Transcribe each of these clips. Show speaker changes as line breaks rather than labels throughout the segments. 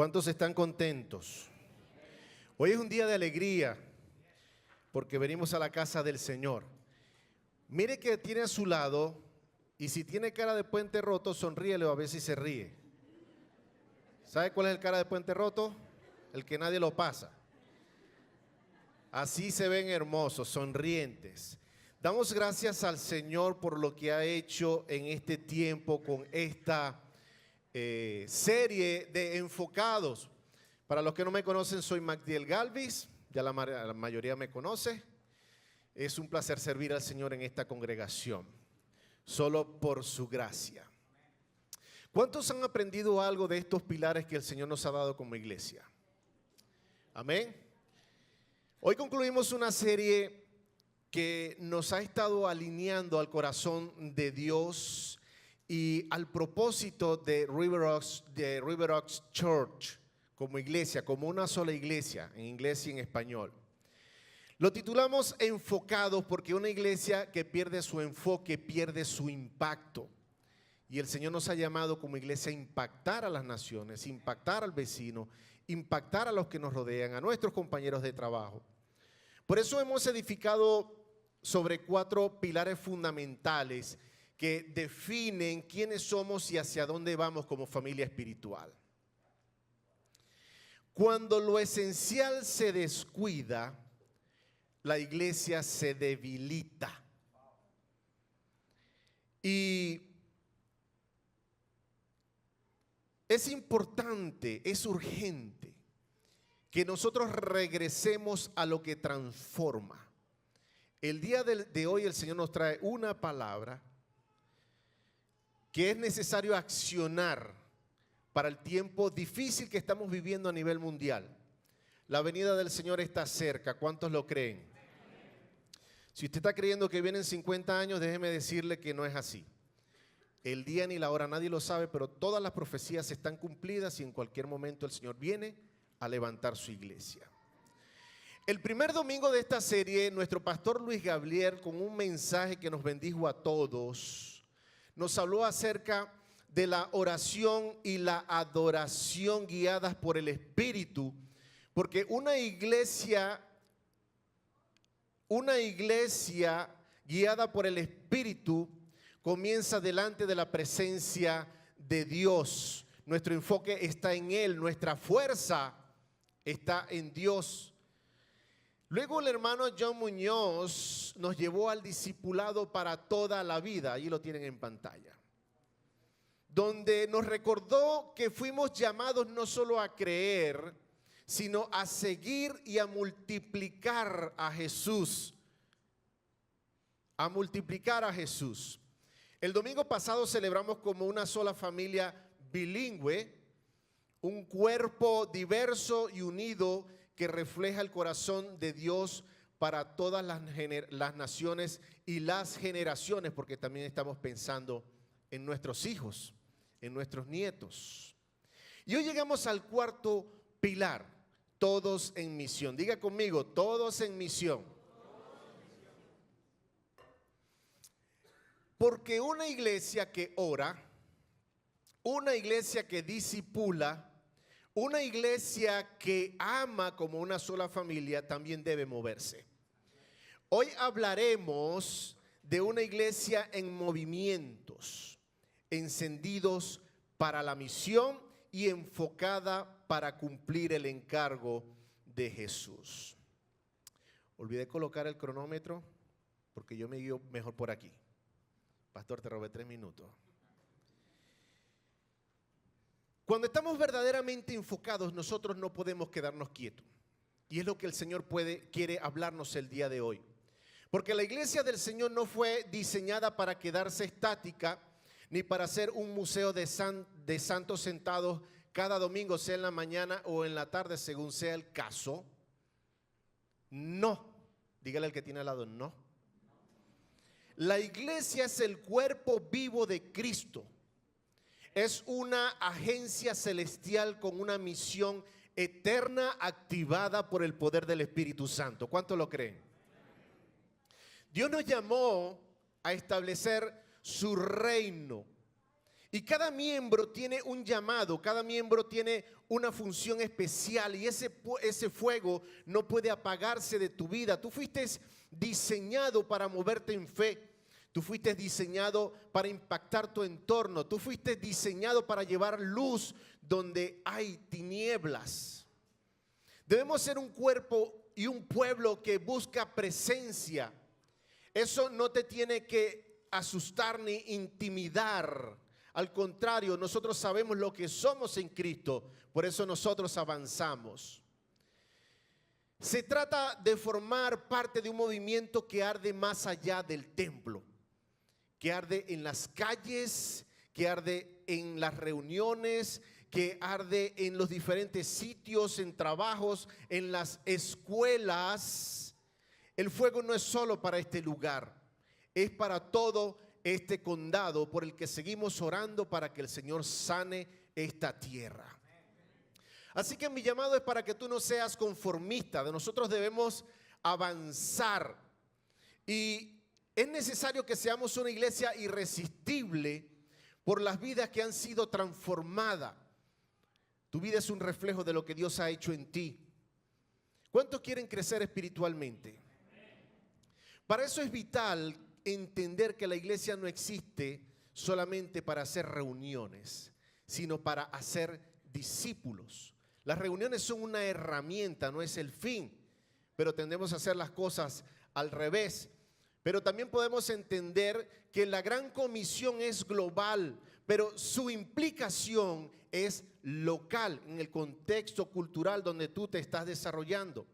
¿Cuántos están contentos? Hoy es un día de alegría porque venimos a la casa del Señor. Mire que tiene a su lado y si tiene cara de puente roto, sonríele a ver si se ríe. ¿Sabe cuál es el cara de puente roto? El que nadie lo pasa. Así se ven hermosos, sonrientes. Damos gracias al Señor por lo que ha hecho en este tiempo con esta serie de enfocados. Para los que no me conocen, soy Magdiel Galvis, ya la mayoría me conoce. Es un placer servir al Señor en esta congregación, solo por su gracia. ¿Cuántos han aprendido algo de estos pilares que el Señor nos ha dado como iglesia? Amén. Hoy concluimos una serie que nos ha estado alineando al corazón de Dios y al propósito de River Oaks Church como iglesia, como una sola iglesia, en inglés y en español. Lo titulamos Enfocados porque una iglesia que pierde su enfoque pierde su impacto. Y el Señor nos ha llamado como iglesia a impactar a las naciones, impactar al vecino, impactar a los que nos rodean, a nuestros compañeros de trabajo. Por eso hemos edificado sobre 4 pilares fundamentales que definen quiénes somos y hacia dónde vamos como familia espiritual. Cuando lo esencial se descuida, la iglesia se debilita. Y es importante, es urgente que nosotros regresemos a lo que transforma. El día de hoy el Señor nos trae una palabra que es necesario accionar para el tiempo difícil que estamos viviendo a nivel mundial. La venida del Señor está cerca. ¿Cuántos lo creen? Si usted está creyendo que vienen 50 años, déjeme decirle que no es así. El día ni la hora nadie lo sabe, pero todas las profecías están cumplidas y en cualquier momento el Señor viene a levantar su iglesia. El primer domingo de esta serie, nuestro pastor Luis Gabriel, con un mensaje que nos bendijo a todos, nos habló acerca de la oración y la adoración guiadas por el Espíritu, porque una iglesia guiada por el Espíritu comienza delante de la presencia de Dios. Nuestro enfoque está en Él, nuestra fuerza está en Dios. Luego el hermano John Muñoz nos llevó al discipulado para toda la vida, ahí lo tienen en pantalla, donde nos recordó que fuimos llamados no solo a creer, sino a seguir y a multiplicar a Jesús. A multiplicar a Jesús. El domingo pasado celebramos como una sola familia bilingüe, un cuerpo diverso y unido que refleja el corazón de Dios para todas las naciones y las generaciones, porque también estamos pensando en nuestros hijos, en nuestros nietos. Y hoy llegamos al cuarto pilar, todos en misión. Diga conmigo, todos en misión. Porque una iglesia que ora, una iglesia que discipula, una iglesia que ama como una sola familia también debe moverse. Hoy hablaremos de una iglesia en movimientos, encendidos para la misión y enfocada para cumplir el encargo de Jesús. Olvidé colocar el cronómetro porque yo me guío mejor por aquí. Pastor, te robé 3 minutos. Cuando estamos verdaderamente enfocados, nosotros no podemos quedarnos quietos. Y es lo que el Señor quiere hablarnos el día de hoy. Porque la iglesia del Señor no fue diseñada para quedarse estática, ni para ser un museo de santos sentados cada domingo, sea en la mañana o en la tarde, según sea el caso. No. Dígale al que tiene al lado, no. La iglesia es el cuerpo vivo de Cristo. Es una agencia celestial con una misión eterna activada por el poder del Espíritu Santo. ¿Cuántos lo creen? Dios nos llamó a establecer su reino Y cada miembro tiene un llamado, cada miembro tiene una función especial y ese fuego no puede apagarse de tu vida. Tú fuiste diseñado para moverte en fe. Tú fuiste diseñado para impactar tu entorno. Tú fuiste diseñado para llevar luz donde hay tinieblas. Debemos ser un cuerpo y un pueblo que busca presencia. Eso no te tiene que asustar ni intimidar. Al contrario, nosotros sabemos lo que somos en Cristo, por eso nosotros avanzamos. Se trata de formar parte de un movimiento que arde más allá del templo, que arde en las calles, que arde en las reuniones, que arde en los diferentes sitios, en trabajos, en las escuelas. El fuego no es solo para este lugar, es para todo este condado por el que seguimos orando para que el Señor sane esta tierra. Así que mi llamado es para que tú no seas conformista. De nosotros debemos avanzar y es necesario que seamos una iglesia irresistible por las vidas que han sido transformadas. Tu vida es un reflejo de lo que Dios ha hecho en ti. ¿Cuántos quieren crecer espiritualmente? Para eso es vital entender que la iglesia no existe solamente para hacer reuniones, sino para hacer discípulos. Las reuniones son una herramienta, no es el fin, pero tendemos a hacer las cosas al revés. Pero también podemos entender que la gran comisión es global, pero su implicación es local en el contexto cultural donde tú te estás desarrollando.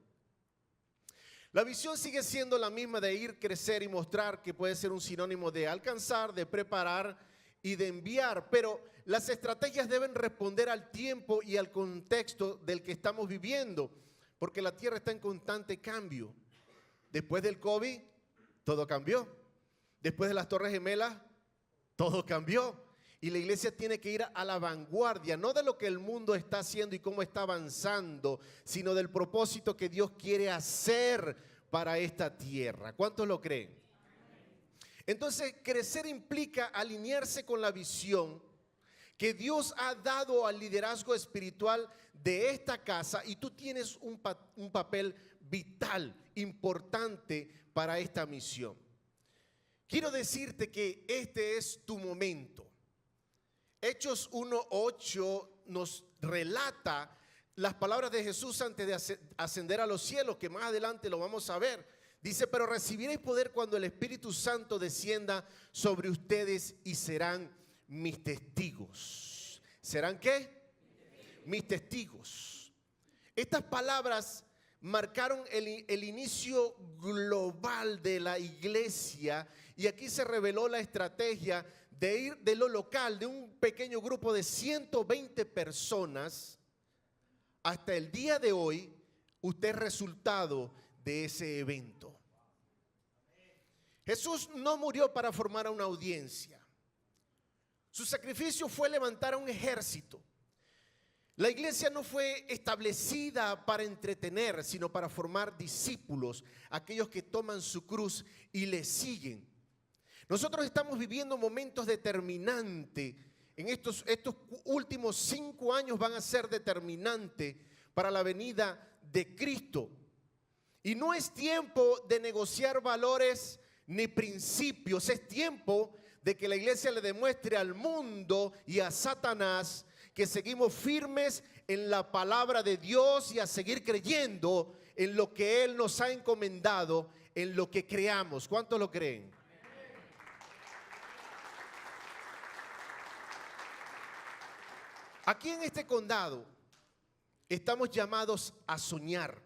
La visión sigue siendo la misma de ir, crecer y mostrar, que puede ser un sinónimo de alcanzar, de preparar y de enviar, pero las estrategias deben responder al tiempo y al contexto del que estamos viviendo, porque la tierra está en constante cambio. Después del COVID, todo cambió. Después de las Torres Gemelas, todo cambió. Y la iglesia tiene que ir a la vanguardia, no de lo que el mundo está haciendo y cómo está avanzando, sino del propósito que Dios quiere hacer para esta tierra. ¿Cuántos lo creen? Entonces, crecer implica alinearse con la visión que Dios ha dado al liderazgo espiritual de esta casa, y tú tienes un papel vital, importante para esta misión. Quiero decirte que este es tu momento. Hechos 1:8 nos relata las palabras de Jesús antes de ascender a los cielos, que más adelante lo vamos a ver. Dice: pero recibiréis poder cuando el Espíritu Santo descienda sobre ustedes y serán mis testigos. ¿Serán qué? Mis testigos. Estas palabras marcaron el inicio global de la iglesia, y aquí se reveló la estrategia de ir de lo local, de un pequeño grupo de 120 personas, hasta el día de hoy. Usted es resultado de ese evento. Jesús no murió para formar a una audiencia. Su sacrificio fue levantar a un ejército. La iglesia no fue establecida para entretener, sino para formar discípulos, aquellos que toman su cruz y le siguen. Nosotros estamos viviendo momentos determinantes. En estos últimos 5 años van a ser determinantes para la venida de Cristo. Y no es tiempo de negociar valores ni principios. Es tiempo de que la iglesia le demuestre al mundo y a Satanás que seguimos firmes en la palabra de Dios y a seguir creyendo en lo que Él nos ha encomendado, en lo que creamos. ¿Cuántos lo creen? Aquí en este condado estamos llamados a soñar,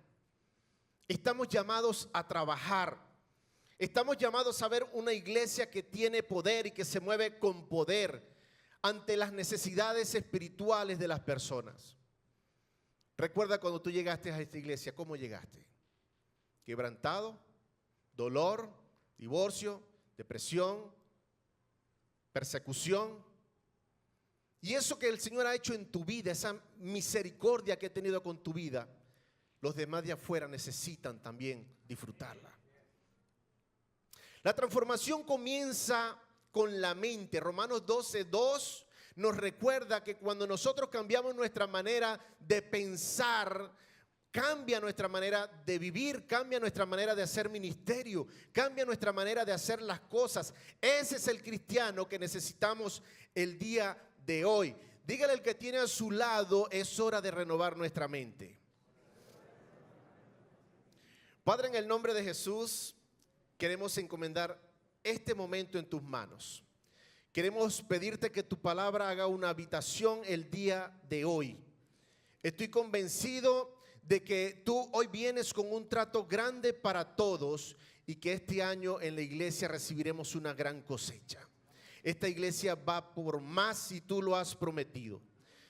estamos llamados a trabajar, estamos llamados a ver una iglesia que tiene poder y que se mueve con poder ante las necesidades espirituales de las personas. Recuerda cuando tú llegaste a esta iglesia, ¿cómo llegaste? Quebrantado, dolor, divorcio, depresión, persecución. Y eso que el Señor ha hecho en tu vida, esa misericordia que ha tenido con tu vida, los demás de afuera necesitan también disfrutarla. La transformación comienza con la mente. Romanos 12:2 nos recuerda que cuando nosotros cambiamos nuestra manera de pensar, cambia nuestra manera de vivir, cambia nuestra manera de hacer ministerio, cambia nuestra manera de hacer las cosas. Ese es el cristiano que necesitamos el día de hoy. Dígale al que tiene a su lado, es hora de renovar nuestra mente. Padre, en el nombre de Jesús, queremos encomendar este momento en tus manos. Queremos pedirte que tu palabra haga una habitación el día de hoy. Estoy convencido de que tú hoy vienes con un trato grande para todos y que este año en la iglesia recibiremos una gran cosecha. Esta iglesia va por más si tú lo has prometido.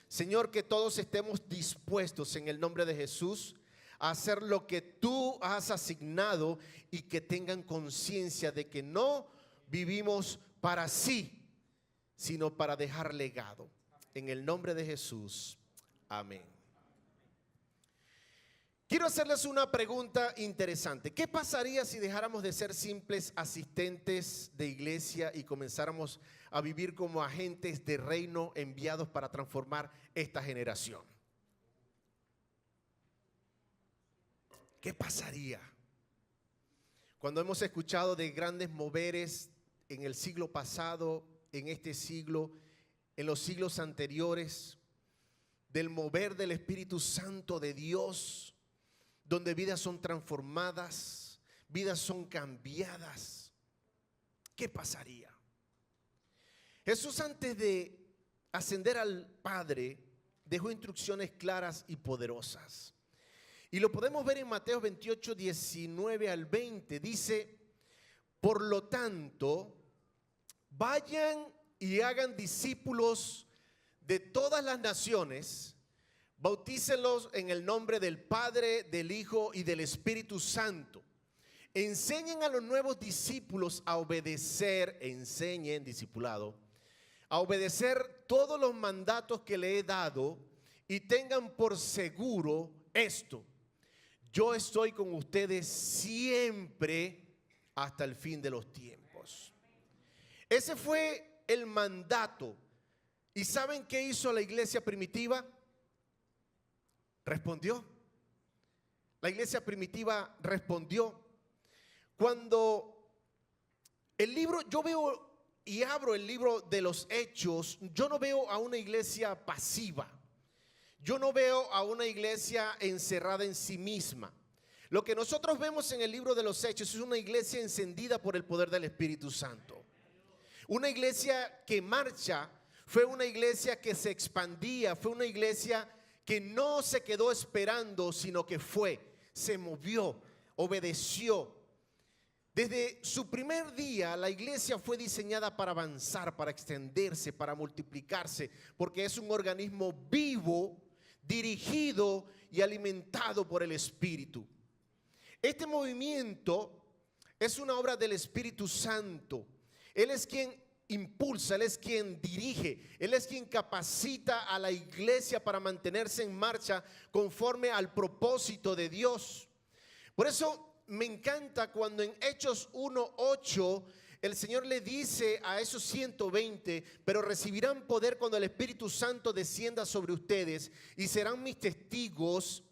Señor, que todos estemos dispuestos en el nombre de Jesús a hacer lo que tú has asignado y que tengan conciencia de que no vivimos para sí, sino para dejar legado. En el nombre de Jesús, amén. Quiero hacerles una pregunta interesante. ¿Qué pasaría si dejáramos de ser simples asistentes de iglesia y comenzáramos a vivir como agentes de reino enviados para transformar esta generación? ¿Qué pasaría? Cuando hemos escuchado de grandes moveres en el siglo pasado, en este siglo, en los siglos anteriores, del mover del Espíritu Santo de Dios, donde vidas son transformadas, vidas son cambiadas, ¿qué pasaría? Jesús, antes de ascender al Padre, dejó instrucciones claras y poderosas. Y lo podemos ver en Mateo 28, 19 al 20. Dice, por lo tanto, vayan y hagan discípulos de todas las naciones, bautícenlos en el nombre del Padre, del Hijo y del Espíritu Santo. Enseñen a los nuevos discípulos a obedecer, enseñen, discipulado, a obedecer todos los mandatos que le he dado y tengan por seguro esto: yo estoy con ustedes siempre hasta el fin de los tiempos. Ese fue el mandato. ¿Y saben qué hizo la iglesia primitiva? Respondió. La iglesia primitiva respondió. Cuando el libro, yo veo y abro el libro de los Hechos, yo no veo a una iglesia pasiva. Yo no veo a una iglesia encerrada en sí misma. Lo que nosotros vemos en el libro de los Hechos es una iglesia encendida por el poder del Espíritu Santo. Una iglesia que marcha, fue una iglesia que se expandía, fue una iglesia que no se quedó esperando, sino que se movió, obedeció. Desde su primer día, la iglesia fue diseñada para avanzar, para extenderse, para multiplicarse, porque es un organismo vivo, dirigido y alimentado por el Espíritu. Este movimiento es una obra del Espíritu Santo. Él es quien impulsa, Él es quien dirige, Él es quien capacita a la iglesia para mantenerse en marcha conforme al propósito de Dios. Por eso me encanta cuando en Hechos 1:8 el Señor le dice a esos 120, pero recibirán poder cuando el Espíritu Santo descienda sobre ustedes y serán mis testigos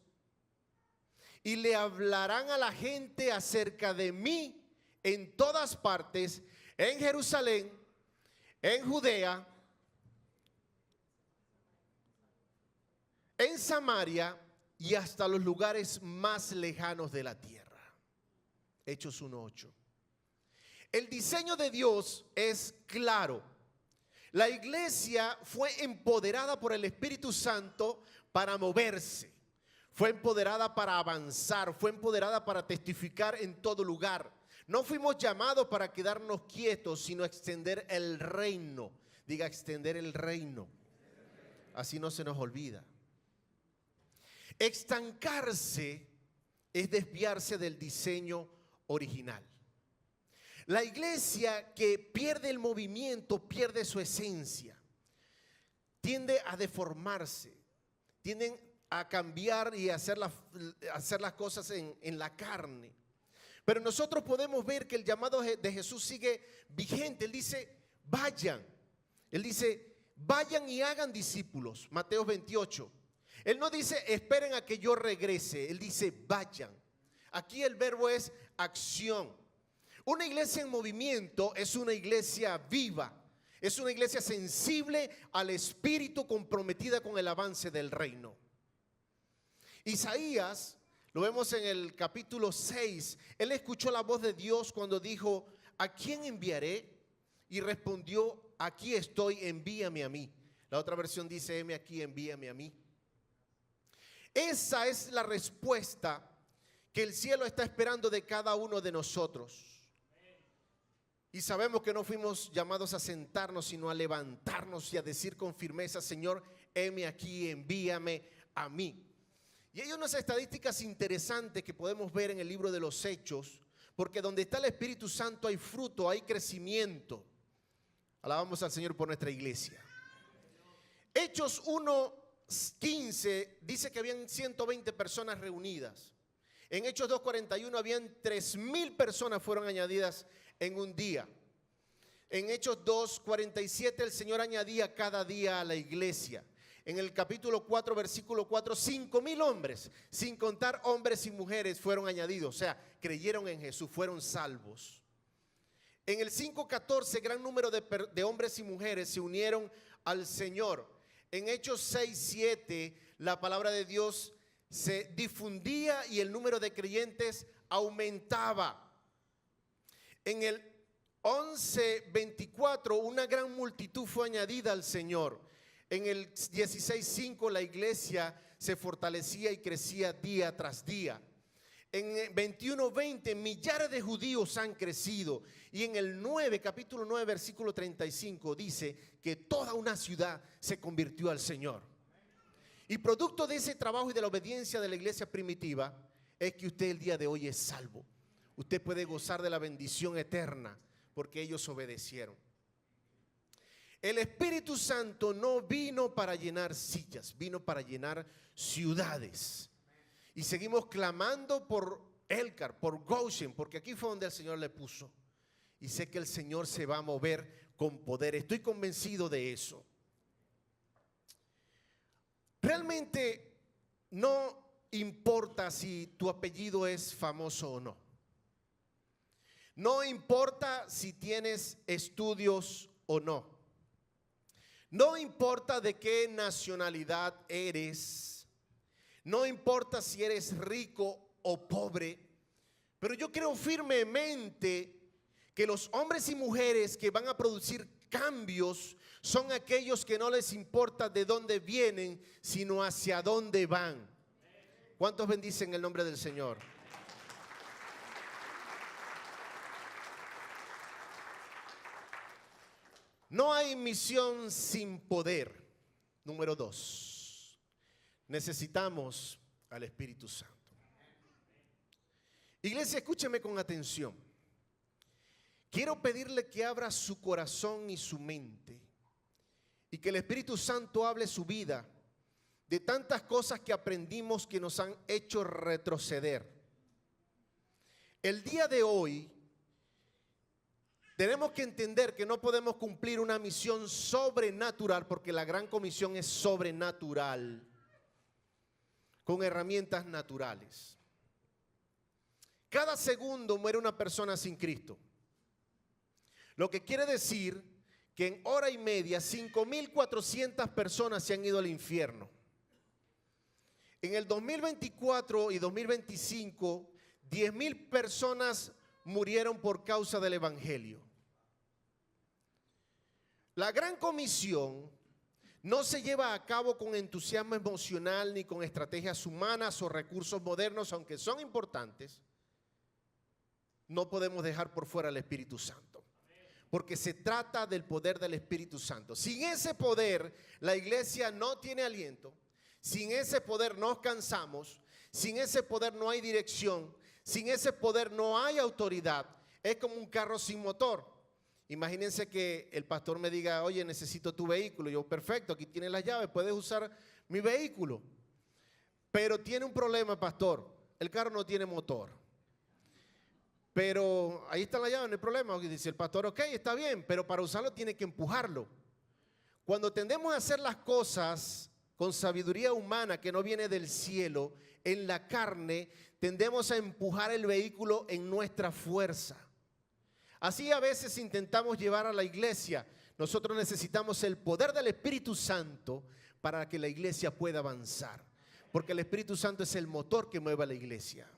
y le hablarán a la gente acerca de mí en todas partes, en Jerusalén, en Judea, en Samaria y hasta los lugares más lejanos de la tierra. Hechos 1:8. El diseño de Dios es claro. La iglesia fue empoderada por el Espíritu Santo para moverse. Fue empoderada para avanzar. Fue empoderada para testificar en todo lugar. No fuimos llamados para quedarnos quietos, sino extender el reino. Diga, extender el reino. Así no se nos olvida. Estancarse es desviarse del diseño original. La iglesia que pierde el movimiento pierde su esencia, tiende a deformarse, tienden a cambiar y a hacer las cosas en la carne. Pero nosotros podemos ver que el llamado de Jesús sigue vigente. Él dice, vayan. Él dice, vayan y hagan discípulos, Mateo 28. Él no dice esperen a que yo regrese, él dice vayan. Aquí el verbo es acción. Una iglesia en movimiento es una iglesia viva, es una iglesia sensible al espíritu, comprometida con el avance del reino. Isaías, lo vemos en el capítulo 6, él escuchó la voz de Dios cuando dijo: ¿a quién enviaré? Y respondió: aquí estoy, envíame a mí. La otra versión dice: heme aquí, envíame a mí. Esa es la respuesta que el cielo está esperando de cada uno de nosotros. Y sabemos que no fuimos llamados a sentarnos, sino a levantarnos y a decir con firmeza: Señor, heme aquí, envíame a mí. Y hay unas estadísticas interesantes que podemos ver en el libro de los Hechos, porque donde está el Espíritu Santo hay fruto, hay crecimiento. Alabamos al Señor por nuestra iglesia. Hechos 1:15 dice que habían 120 personas reunidas. En Hechos 2:41 habían 3,000 personas fueron añadidas en un día. En Hechos 2:47 el Señor añadía cada día a la iglesia. En el capítulo 4, versículo 4, 5,000 hombres, sin contar hombres y mujeres, fueron añadidos. O sea, creyeron en Jesús, fueron salvos. En el 5:14, gran número de hombres y mujeres se unieron al Señor. En Hechos 6:7, la palabra de Dios se difundía y el número de creyentes aumentaba. En el 11:24, una gran multitud fue añadida al Señor. En el 16:5, la iglesia se fortalecía y crecía día tras día. En 21:20, millares de judíos han crecido. Y en el 9, capítulo 9, versículo 35, dice que toda una ciudad se convirtió al Señor. Y producto de ese trabajo y de la obediencia de la iglesia primitiva, es que usted el día de hoy es salvo. Usted puede gozar de la bendición eterna porque ellos obedecieron. El Espíritu Santo no vino para llenar sillas, vino para llenar ciudades. Y seguimos clamando por Elkhart, por Goshen, porque aquí fue donde el Señor le puso. Y sé que el Señor se va a mover con poder. Estoy convencido de eso. Realmente no importa si tu apellido es famoso o no. No importa si tienes estudios o no. No importa de qué nacionalidad eres. No importa si eres rico o pobre. Pero yo creo firmemente que los hombres y mujeres que van a producir cambios son aquellos que no les importa de dónde vienen, sino hacia dónde van. ¿Cuántos bendicen el nombre del Señor? No hay misión sin poder. Número 2. Necesitamos al Espíritu Santo. Iglesia, escúcheme con atención. Quiero pedirle que abra su corazón y su mente y que el Espíritu Santo hable su vida de tantas cosas que aprendimos que nos han hecho retroceder. El día de hoy tenemos que entender que no podemos cumplir una misión sobrenatural, porque la gran comisión es sobrenatural, con herramientas naturales. Cada segundo muere una persona sin Cristo. Lo que quiere decir que en hora y media 5,400 personas se han ido al infierno. En el 2024 y 2025, 10,000 personas murieron por causa del evangelio. La gran comisión no se lleva a cabo con entusiasmo emocional ni con estrategias humanas o recursos modernos, aunque son importantes. No podemos dejar por fuera al Espíritu Santo, porque se trata del poder del Espíritu Santo. Sin ese poder, la iglesia no tiene aliento. Sin ese poder nos cansamos. Sin ese poder no hay dirección. Sin ese poder no hay autoridad. Es como un carro sin motor. Imagínense que el pastor me diga: oye, necesito tu vehículo. Yo: perfecto, aquí tienes las llaves, puedes usar mi vehículo. Pero tiene un problema, pastor. El carro no tiene motor. Pero ahí está la llave, no hay problema. Y dice el pastor: ok, está bien, pero para usarlo tiene que empujarlo. Cuando tendemos a hacer las cosas con sabiduría humana que no viene del cielo, en la carne, tendemos a empujar el vehículo en nuestra fuerza. Así a veces intentamos llevar a la iglesia. Nosotros necesitamos el poder del Espíritu Santo para que la iglesia pueda avanzar. Porque el Espíritu Santo es el motor que mueve a la iglesia.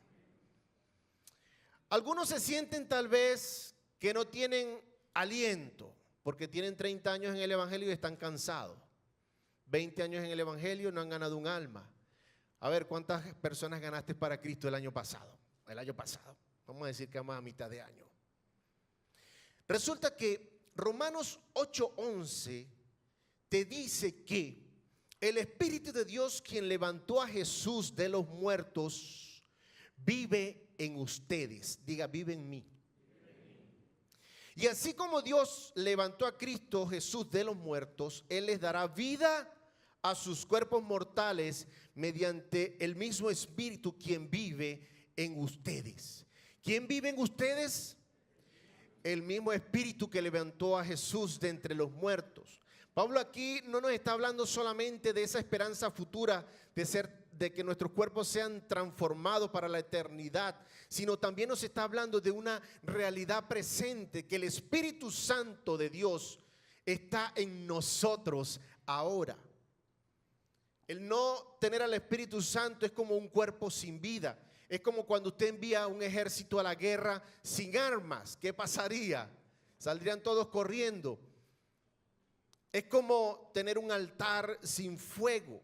Algunos se sienten tal vez que no tienen aliento, porque tienen 30 años en el Evangelio y están cansados. 20 años en el Evangelio, no han ganado un alma. A ver, ¿cuántas personas ganaste para Cristo el año pasado? El año pasado, vamos a decir que vamos a mitad de año. Resulta que Romanos 8:11 te dice que el Espíritu de Dios, quien levantó a Jesús de los muertos, vive en ustedes. Diga, vive en mí. Y así como Dios levantó a Cristo Jesús de los muertos, Él les dará vida a sus cuerpos mortales mediante el mismo Espíritu quien vive en ustedes. ¿Quién vive en ustedes? El mismo Espíritu que levantó a Jesús de entre los muertos. Pablo aquí no nos está hablando solamente de esa esperanza futura de que nuestros cuerpos sean transformados para la eternidad, sino también nos está hablando de una realidad presente, que el Espíritu Santo de Dios está en nosotros ahora. El no tener al Espíritu Santo es como un cuerpo sin vida. Es como cuando usted envía un ejército a la guerra sin armas. ¿Qué pasaría? Saldrían todos corriendo. Es como tener un altar sin fuego.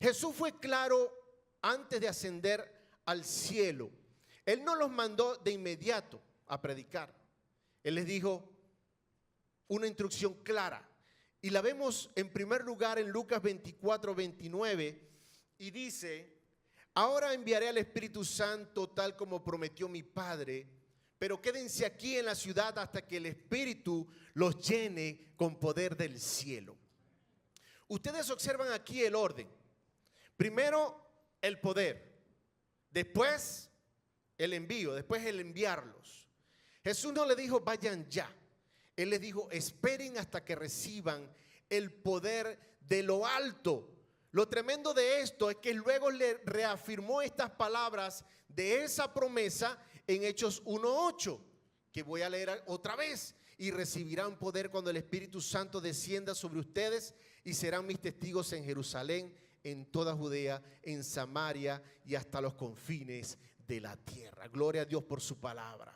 Jesús fue claro antes de ascender al cielo. Él no los mandó de inmediato a predicar. Él les dijo una instrucción clara. Y la vemos en primer lugar en Lucas 24:29. Y dice: ahora enviaré al Espíritu Santo tal como prometió mi Padre, pero quédense aquí en la ciudad hasta que el Espíritu los llene con poder del cielo. Ustedes observan aquí el orden. Primero el poder, después el envío, después el enviarlos. Jesús no le dijo vayan ya. Él les dijo esperen hasta que reciban el poder de lo alto. Lo tremendo de esto es que luego le reafirmó estas palabras de esa promesa en Hechos 1:8, que voy a leer otra vez. Y recibirán poder cuando el Espíritu Santo descienda sobre ustedes y serán mis testigos en Jerusalén, en toda Judea, en Samaria y hasta los confines de la tierra. Gloria a Dios por su palabra.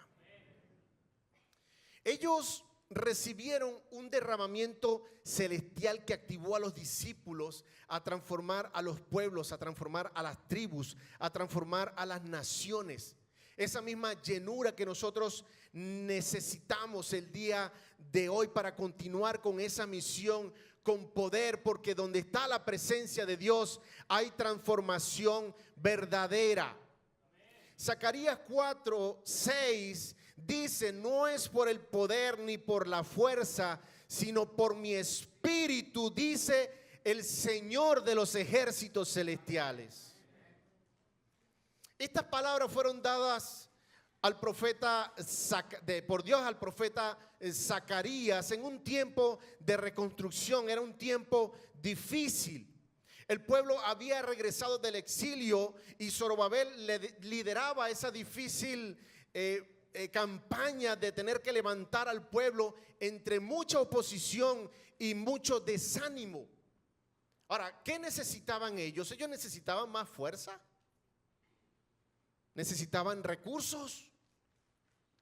Ellos recibieron un derramamiento celestial que activó a los discípulos a transformar a los pueblos, a transformar a las tribus, a transformar a las naciones. Esa misma llenura que nosotros necesitamos el día de hoy para continuar con esa misión con poder, porque donde está la presencia de Dios hay transformación verdadera. Zacarías 4:6 dice: no es por el poder ni por la fuerza, sino por mi espíritu, dice el Señor de los ejércitos celestiales. Estas palabras fueron dadas al profeta por Dios al profeta Zacarías en un tiempo de reconstrucción. Era un tiempo difícil. El pueblo había regresado del exilio y Zorobabel lideraba esa difícil campaña de tener que levantar al pueblo entre mucha oposición y mucho desánimo. Ahora, ¿qué necesitaban ellos? Ellos necesitaban más fuerza. Necesitaban recursos.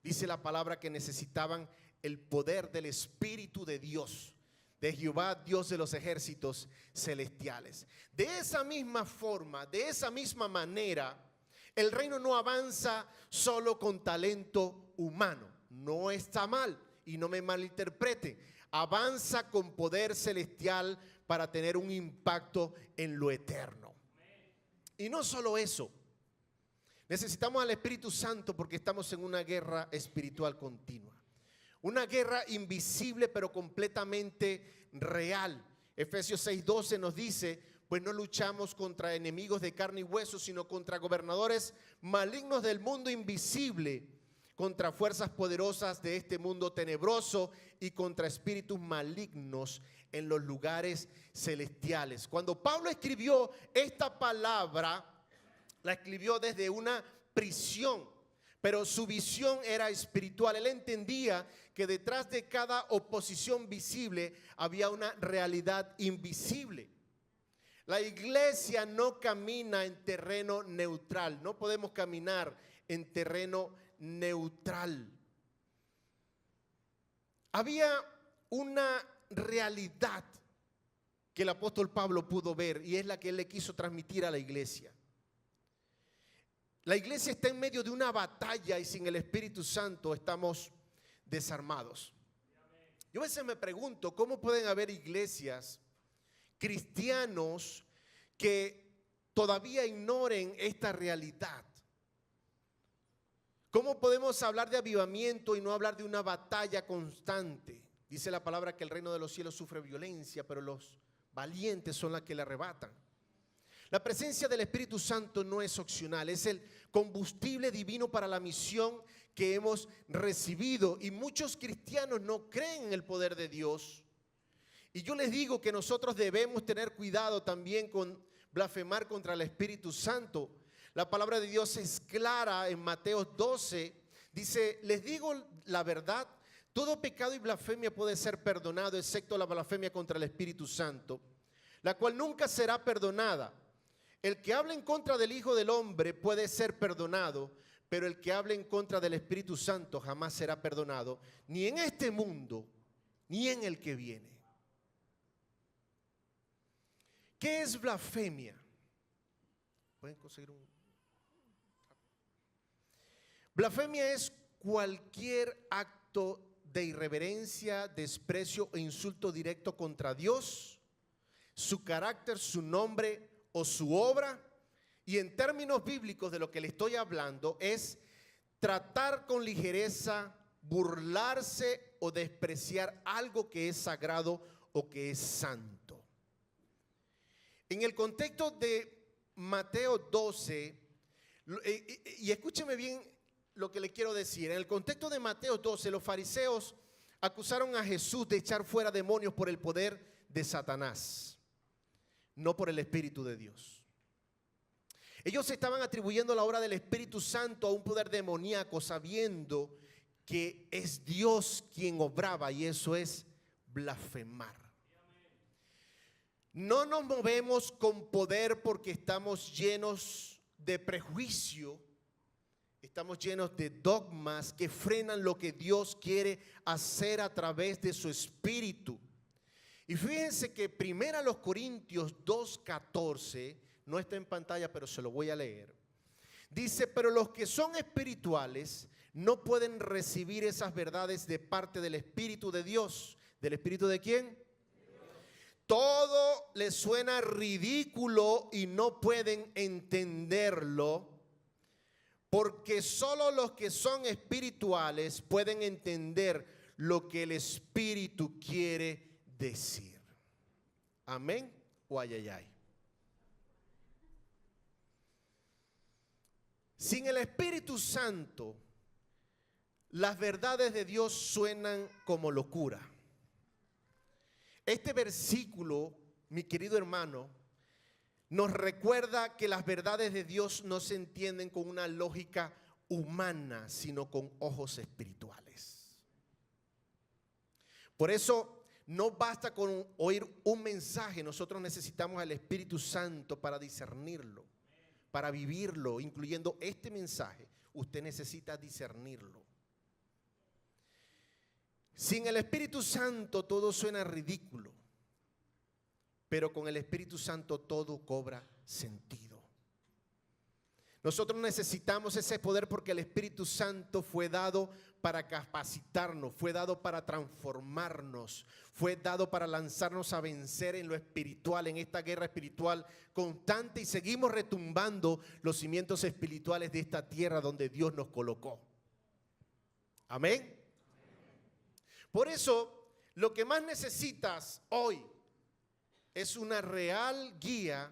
Dice la palabra que necesitaban el poder del Espíritu de Dios, de Jehová, Dios de los ejércitos celestiales. De esa misma forma, de esa misma manera, el reino no avanza solo con talento humano. No está mal y no me malinterprete. Avanza con poder celestial para tener un impacto en lo eterno. Y no solo eso. Necesitamos al Espíritu Santo porque estamos en una guerra espiritual continua. Una guerra invisible pero completamente real. Efesios 6:12 nos dice: pues no luchamos contra enemigos de carne y hueso, sino contra gobernadores malignos del mundo invisible, contra fuerzas poderosas de este mundo tenebroso y contra espíritus malignos en los lugares celestiales. Cuando Pablo escribió esta palabra, la escribió desde una prisión, pero su visión era espiritual. Él entendía que detrás de cada oposición visible había una realidad invisible. La iglesia no camina en terreno neutral, no podemos caminar en terreno neutral. Había una realidad que el apóstol Pablo pudo ver y es la que él le quiso transmitir a la iglesia. La iglesia está en medio de una batalla y sin el Espíritu Santo estamos desarmados. Yo a veces me pregunto cómo pueden haber iglesias, cristianos que todavía ignoren esta realidad. ¿Cómo podemos hablar de avivamiento y no hablar de una batalla constante? Dice la palabra que el reino de los cielos sufre violencia, pero los valientes son los que le arrebatan. La presencia del Espíritu Santo no es opcional, es el combustible divino para la misión que hemos recibido. Y muchos cristianos no creen en el poder de Dios. Y yo les digo que nosotros debemos tener cuidado también con blasfemar contra el Espíritu Santo. La palabra de Dios es clara en Mateo 12. Dice, les digo la verdad, todo pecado y blasfemia puede ser perdonado, excepto la blasfemia contra el Espíritu Santo, la cual nunca será perdonada. El que habla en contra del Hijo del Hombre puede ser perdonado, pero el que habla en contra del Espíritu Santo jamás será perdonado, ni en este mundo, ni en el que viene. ¿Qué es blasfemia? ¿Pueden conseguir un? Blasfemia es cualquier acto de irreverencia, desprecio o insulto directo contra Dios, su carácter, su nombre o su obra. Y en términos bíblicos de lo que le estoy hablando es tratar con ligereza, burlarse o despreciar algo que es sagrado o que es santo. En el contexto de Mateo 12, y escúcheme bien lo que le quiero decir, en el contexto de Mateo 12, los fariseos acusaron a Jesús de echar fuera demonios por el poder de Satanás, no por el Espíritu de Dios. Ellos estaban atribuyendo la obra del Espíritu Santo a un poder demoníaco, sabiendo que es Dios quien obraba, y eso es blasfemar. No nos movemos con poder porque estamos llenos de prejuicio, estamos llenos de dogmas que frenan lo que Dios quiere hacer a través de su Espíritu. Y fíjense que 1 Corintios 2:14, no está en pantalla, pero se lo voy a leer. Dice, pero los que son espirituales no pueden recibir esas verdades de parte del Espíritu de Dios. ¿Del Espíritu de quién? Todo les suena ridículo y no pueden entenderlo, porque solo los que son espirituales pueden entender lo que el Espíritu quiere decir. Amén o ay, ay, ay. Sin el Espíritu Santo, las verdades de Dios suenan como locura. Este versículo, mi querido hermano, nos recuerda que las verdades de Dios no se entienden con una lógica humana, sino con ojos espirituales. Por eso no basta con oír un mensaje, nosotros necesitamos al Espíritu Santo para discernirlo, para vivirlo, incluyendo este mensaje. Usted necesita discernirlo. Sin el Espíritu Santo todo suena ridículo, pero con el Espíritu Santo todo cobra sentido. Nosotros necesitamos ese poder porque el Espíritu Santo fue dado para capacitarnos, fue dado para transformarnos, fue dado para lanzarnos a vencer en lo espiritual, en esta guerra espiritual constante, y seguimos retumbando los cimientos espirituales de esta tierra donde Dios nos colocó. Amén. Por eso, lo que más necesitas hoy es una real guía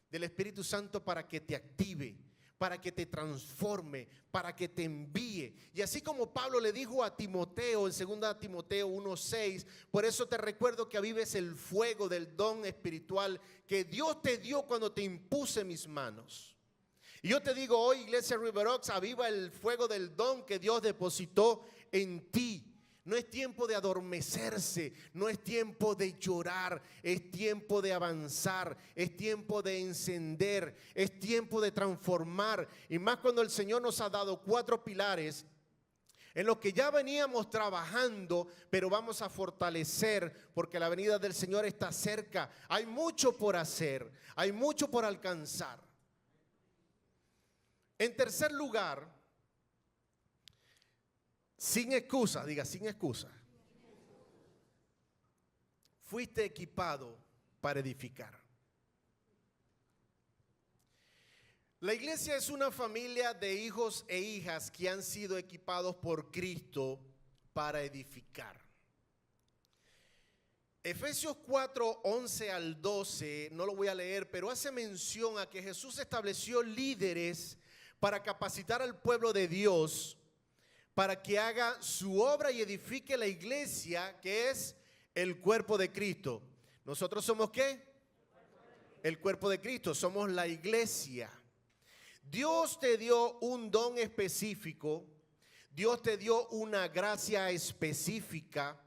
del Espíritu Santo para que te active, para que te transforme, para que te envíe. Y así como Pablo le dijo a Timoteo en 2 Timoteo 1:6, por eso te recuerdo que avives el fuego del don espiritual que Dios te dio cuando te impuse mis manos. Y yo te digo hoy, Iglesia River Oaks, aviva el fuego del don que Dios depositó en ti. No es tiempo de adormecerse, no es tiempo de llorar, es tiempo de avanzar, es tiempo de encender, es tiempo de transformar. Y más cuando el Señor nos ha dado 4 pilares en los que ya veníamos trabajando, pero vamos a fortalecer porque la venida del Señor está cerca. Hay mucho por hacer, hay mucho por alcanzar. En tercer lugar, sin excusa, diga sin excusa. Fuiste equipado para edificar. La iglesia es una familia de hijos e hijas que han sido equipados por Cristo para edificar. Efesios 4:11 al 12, no lo voy a leer, pero hace mención a que Jesús estableció líderes para capacitar al pueblo de Dios para que haga su obra y edifique la iglesia, que es el cuerpo de Cristo. ¿Nosotros somos qué? El cuerpo de Cristo, somos la iglesia. Dios te dio un don específico, Dios te dio una gracia específica,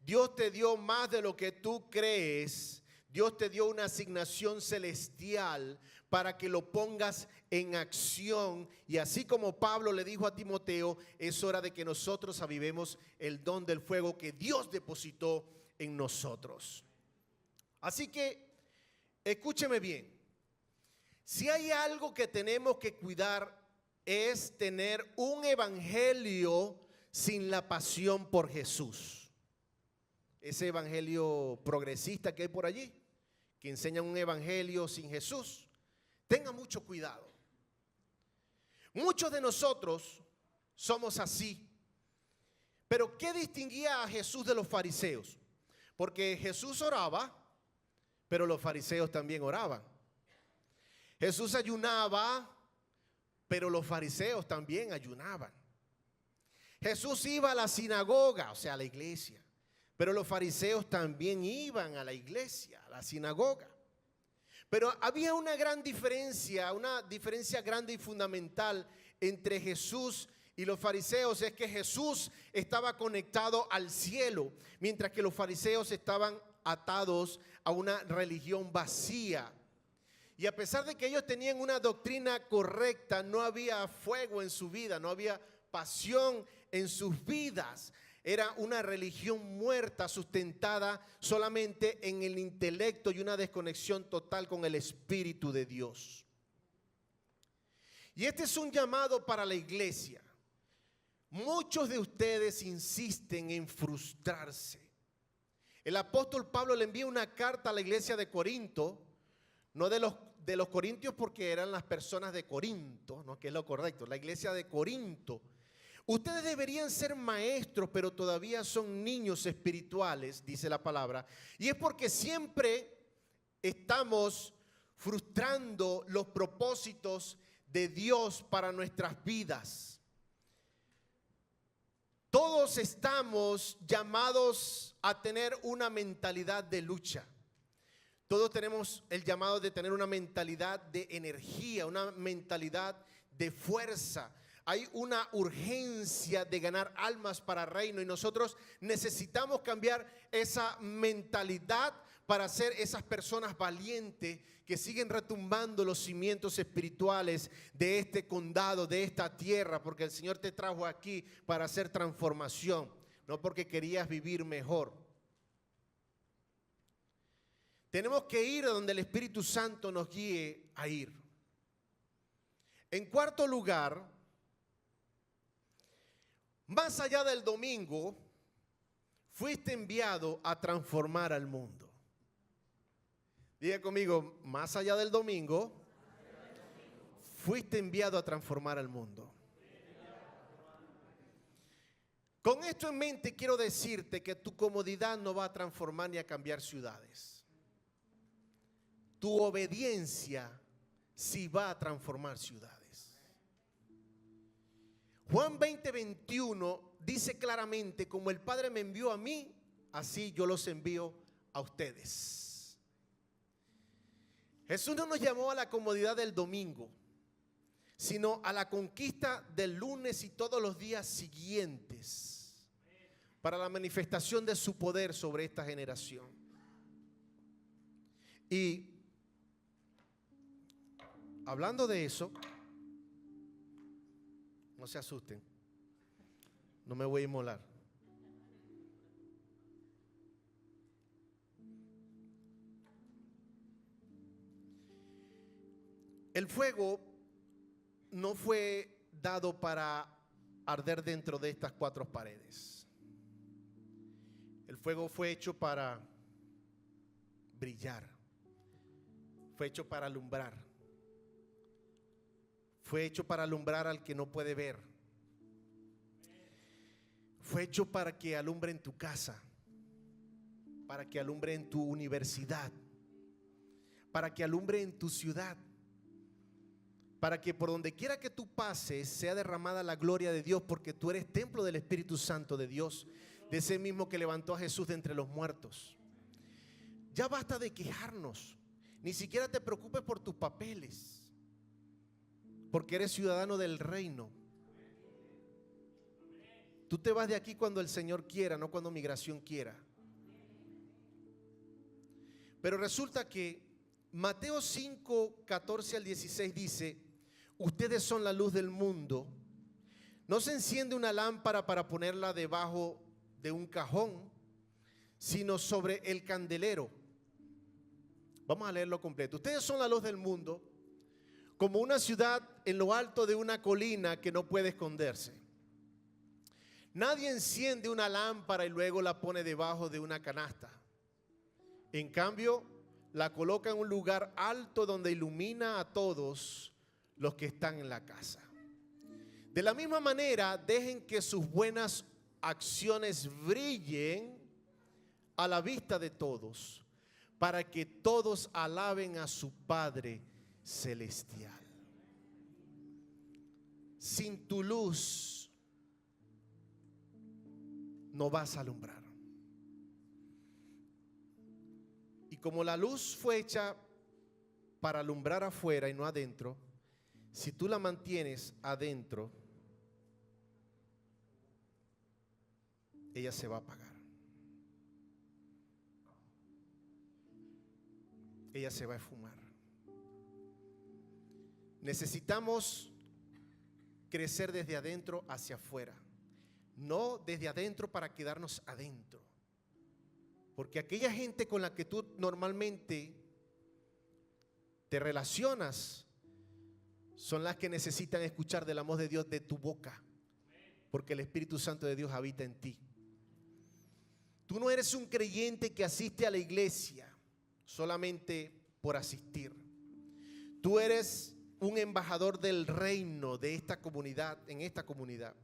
Dios te dio más de lo que tú crees, Dios te dio una asignación celestial para que lo pongas en acción. Y así como Pablo le dijo a Timoteo, es hora de que nosotros avivemos el don del fuego que Dios depositó en nosotros. Así que, escúcheme bien. Si hay algo que tenemos que cuidar es tener un evangelio sin la pasión por Jesús. Ese evangelio progresista que hay por allí, que enseña un evangelio sin Jesús, tenga mucho cuidado. Muchos de nosotros somos así. Pero ¿qué distinguía a Jesús de los fariseos? Porque Jesús oraba, pero los fariseos también oraban. Jesús ayunaba, pero los fariseos también ayunaban. Jesús iba a la sinagoga, o sea, a la iglesia, pero los fariseos también iban a la iglesia, a la sinagoga. Pero había una diferencia grande y fundamental entre Jesús y los fariseos. Es que Jesús estaba conectado al cielo, mientras que los fariseos estaban atados a una religión vacía. Y a pesar de que ellos tenían una doctrina correcta, no había fuego en su vida, no había pasión en sus vidas. Era una religión muerta, sustentada solamente en el intelecto y una desconexión total con el Espíritu de Dios. Y este es un llamado para la iglesia. Muchos de ustedes insisten en frustrarse. El apóstol Pablo le envía una carta a la iglesia de Corinto, no de los corintios porque eran las personas de Corinto, ¿no? Que es lo correcto, la iglesia de Corinto. Ustedes deberían ser maestros, pero todavía son niños espirituales, dice la palabra. Y es porque siempre estamos frustrando los propósitos de Dios para nuestras vidas. Todos estamos llamados a tener una mentalidad de lucha. Todos tenemos el llamado de tener una mentalidad de energía, una mentalidad de fuerza. Hay una urgencia de ganar almas para el reino y nosotros necesitamos cambiar esa mentalidad para ser esas personas valientes que siguen retumbando los cimientos espirituales de este condado, de esta tierra, porque el Señor te trajo aquí para hacer transformación, no porque querías vivir mejor. Tenemos que ir a donde el Espíritu Santo nos guíe a ir. En cuarto lugar, más allá del domingo, fuiste enviado a transformar al mundo. Diga conmigo, más allá del domingo, fuiste enviado a transformar al mundo. Con esto en mente quiero decirte que tu comodidad no va a transformar ni a cambiar ciudades. Tu obediencia sí va a transformar ciudades. Juan 20:21 dice claramente: como el Padre me envió a mí, así yo los envío a ustedes. Jesús no nos llamó a la comodidad del domingo, sino a la conquista del lunes y todos los días siguientes, para la manifestación de su poder sobre esta generación. Y hablando de eso, no se asusten, no me voy a inmolar. El fuego no fue dado para arder dentro de estas cuatro paredes. El fuego fue hecho para brillar, fue hecho para alumbrar, fue hecho para alumbrar al que no puede ver, fue hecho para que alumbre en tu casa, para que alumbre en tu universidad, para que alumbre en tu ciudad, para que por donde quiera que tú pases sea derramada la gloria de Dios, porque tú eres templo del Espíritu Santo de Dios, de ese mismo que levantó a Jesús de entre los muertos. Ya basta de quejarnos, ni siquiera te preocupes por tus papeles, porque eres ciudadano del reino. Tú te vas de aquí cuando el Señor quiera, no cuando migración quiera. Pero resulta que Mateo 5, 14 al 16 dice: ustedes son la luz del mundo. No se enciende una lámpara para ponerla debajo de un cajón, sino sobre el candelero. Vamos a leerlo completo. Ustedes son la luz del mundo, como una ciudad en lo alto de una colina que no puede esconderse. Nadie enciende una lámpara y luego la pone debajo de una canasta. En cambio, la coloca en un lugar alto donde ilumina a todos los que están en la casa. De la misma manera, dejen que sus buenas acciones brillen a la vista de todos, para que todos alaben a su Padre celestial. Sin tu luz no vas a alumbrar. Y como la luz fue hecha para alumbrar afuera y no adentro, si tú la mantienes adentro, ella se va a apagar. Ella se va a esfumar. Necesitamos crecer desde adentro hacia afuera, no desde adentro para quedarnos adentro. Porque aquella gente con la que tú normalmente te relacionas son las que necesitan escuchar de la voz de Dios de tu boca, porque el Espíritu Santo de Dios habita en ti. Tú no eres un creyente que asiste a la iglesia solamente por asistir. Tú eres un embajador del reino de esta comunidad, en esta comunidad.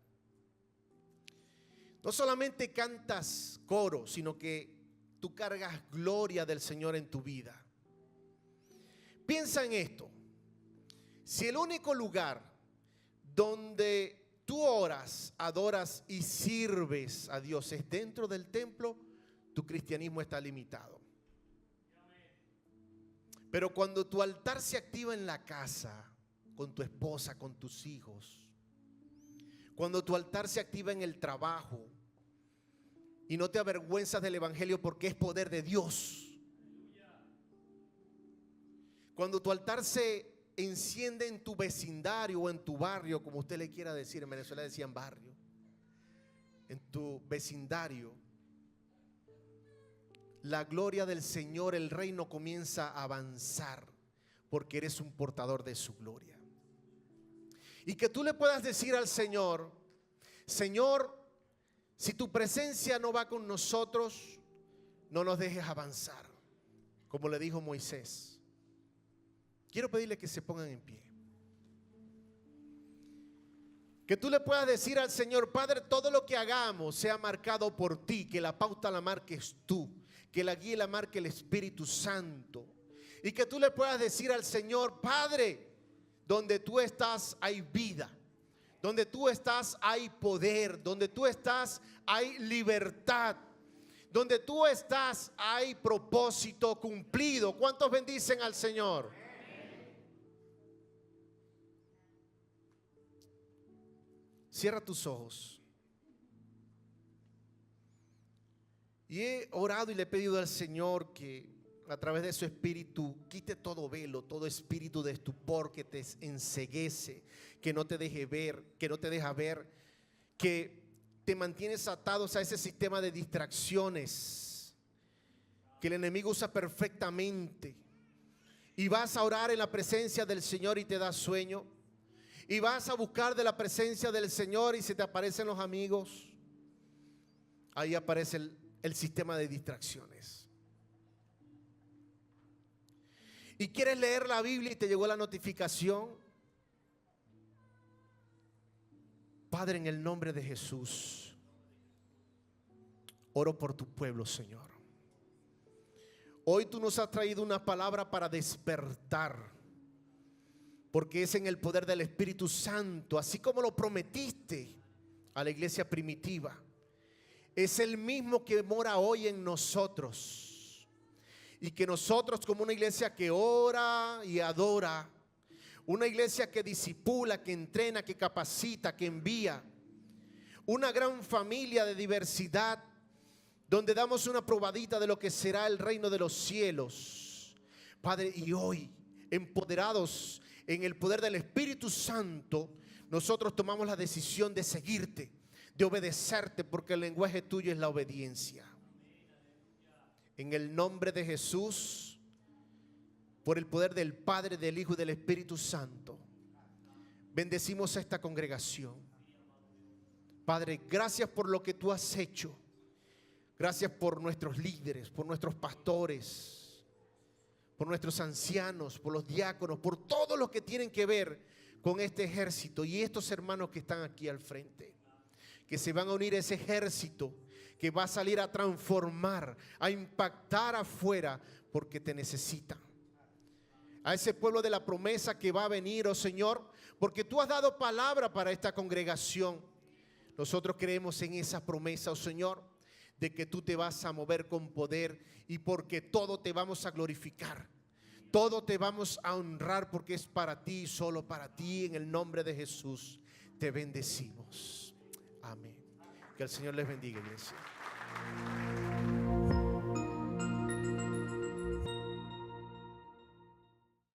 No solamente cantas coro, sino que tú cargas gloria del Señor en tu vida. Piensa en esto. Si el único lugar donde tú oras, adoras y sirves a Dios es dentro del templo, tu cristianismo está limitado. Pero cuando tu altar se activa en la casa, con tu esposa, con tus hijos, cuando tu altar se activa en el trabajo y no te avergüenzas del evangelio porque es poder de Dios, cuando tu altar se enciende en tu vecindario o en tu barrio, como usted le quiera decir, en Venezuela decían barrio, en tu vecindario, la gloria del Señor, el reino comienza a avanzar porque eres un portador de su gloria. Y que tú le puedas decir al Señor: Señor, si tu presencia no va con nosotros, no nos dejes avanzar, como le dijo Moisés. Quiero pedirle que se pongan en pie. Que tú le puedas decir al Señor: Padre, todo lo que hagamos sea marcado por ti, que la pauta la marques tú, que la guía la marque el Espíritu Santo. Y que tú le puedas decir al Señor: Padre, donde tú estás hay vida, Donde tú estás hay poder. Donde tú estás hay libertad. Donde tú estás hay propósito cumplido. ¿Cuántos bendicen al Señor? Cierra tus ojos. Y he orado y le he pedido al Señor que a través de su espíritu quite todo velo, todo espíritu de estupor que te enceguece, que no te deje ver, que no te deja ver, que te mantienes atados a ese sistema de distracciones que el enemigo usa perfectamente. Y vas a orar en la presencia del Señor y te da sueño. Y vas a buscar de la presencia del Señor y se te aparecen los amigos. Ahí aparece el sistema de distracciones. Y quieres leer la Biblia y te llegó la notificación. Padre, en el nombre de Jesús, oro por tu pueblo, Señor. Hoy tú nos has traído una palabra para despertar, porque es en el poder del Espíritu Santo, así como lo prometiste a la iglesia primitiva. Es el mismo que mora hoy en nosotros. Y que nosotros, como una iglesia que ora y adora, una iglesia que discipula, que entrena, que capacita, que envía, una gran familia de diversidad, donde damos una probadita de lo que será el reino de los cielos. Padre, y hoy, empoderados en el poder del Espíritu Santo, nosotros tomamos la decisión de seguirte, de obedecerte, porque el lenguaje tuyo es la obediencia. En el nombre de Jesús, por el poder del Padre, del Hijo y del Espíritu Santo, bendecimos a esta congregación. Padre, gracias por lo que tú has hecho. Gracias por nuestros líderes, por nuestros pastores, por nuestros ancianos, por los diáconos, por todos los que tienen que ver con este ejército y estos hermanos que están aquí al frente, que se van a unir a ese ejército que va a salir a transformar, a impactar afuera, porque te necesitan. A ese pueblo de la promesa que va a venir, oh Señor, porque tú has dado palabra para esta congregación. Nosotros creemos en esa promesa, oh Señor, de que tú te vas a mover con poder y porque todo te vamos a glorificar. Todo te vamos a honrar porque es para ti, solo para ti. En el nombre de Jesús te bendecimos. Amén. Que el Señor les bendiga, iglesia.